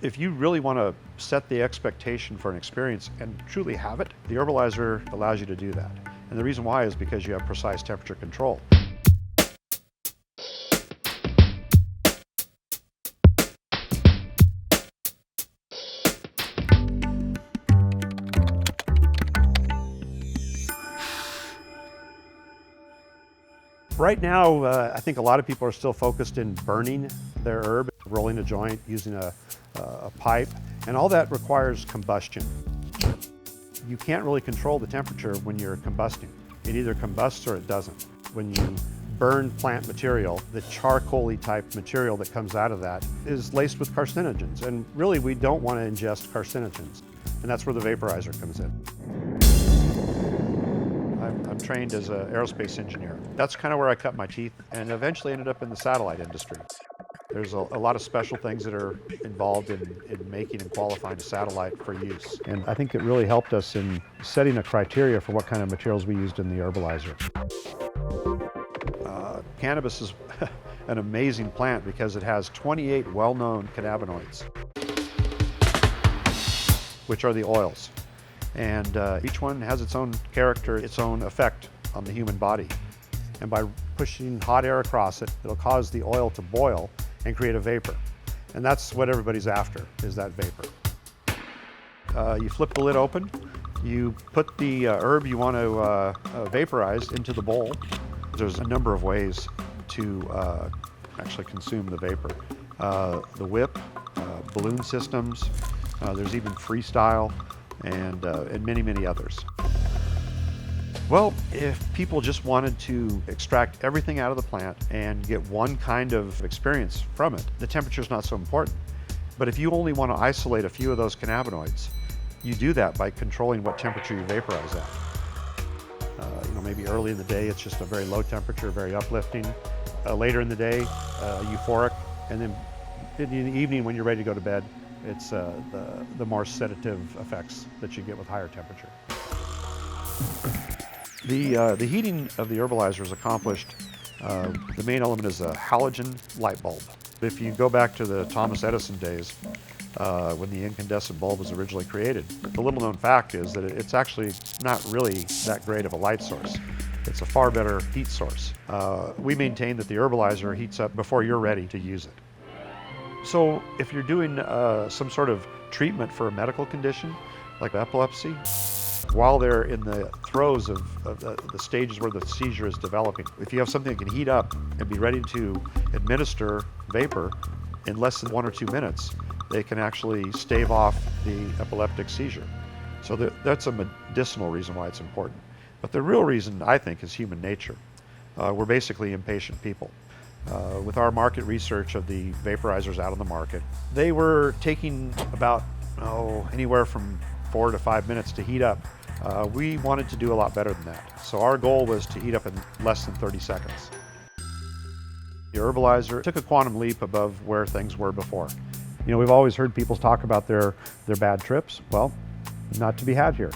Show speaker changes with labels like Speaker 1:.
Speaker 1: If you really want to set the expectation for an experience and truly have it, the Herbalizer allows you to do that. And the reason why is because you have precise temperature control. Right now, I think a lot of people are still focused in burning their herb, rolling a joint, using a pipe, and all that requires combustion. You can't really control the temperature when you're combusting. It either combusts or it doesn't. When you burn plant material, the charcoal-y type material that comes out of that is laced with carcinogens, and really we don't want to ingest carcinogens, and that's where the vaporizer comes in. I'm trained as an aerospace engineer. That's kind of where I cut my teeth and eventually ended up in the satellite industry. There's a lot of special things that are involved in making and qualifying a satellite for use. And I think it really helped us in setting a criteria for what kind of materials we used in the Herbalizer. Cannabis is an amazing plant because it has 28 well-known cannabinoids, which are the oils. And each one has its own character, its own effect on the human body. And by pushing hot air across it, it'll cause the oil to boil and create a vapor. And that's what everybody's after, is that vapor. You flip the lid open, you put the herb you want to vaporize into the bowl. There's a number of ways to actually consume the vapor. The whip, balloon systems, there's even freestyle, and many, many others. Well, if people just wanted to extract everything out of the plant and get one kind of experience from it, the temperature is not so important. But if you only want to isolate a few of those cannabinoids, you do that by controlling what temperature you vaporize at. Maybe early in the day, it's just a very low temperature, very uplifting. Later in the day, euphoric. And then in the evening, when you're ready to go to bed, it's the more sedative effects that you get with higher temperature. The heating of the Herbalizer is accomplished. The main element is a halogen light bulb. If you go back to the Thomas Edison days, when the incandescent bulb was originally created, the little known fact is that it's actually not really that great of a light source. It's a far better heat source. We maintain that the Herbalizer heats up before you're ready to use it. So if you're doing some sort of treatment for a medical condition, like epilepsy, while they're in the throes of the stages where the seizure is developing, if you have something that can heat up and be ready to administer vapor in less than 1 or 2 minutes, they can actually stave off the epileptic seizure. So that's a medicinal reason why it's important. But the real reason, I think, is human nature. We're basically impatient people. With our market research of the vaporizers out on the market, they were taking about anywhere from 4 to 5 minutes to heat up. We wanted to do a lot better than that. So our goal was to heat up in less than 30 seconds. The Herbalizer took a quantum leap above where things were before. We've always heard people talk about their bad trips. Well, not to be had here.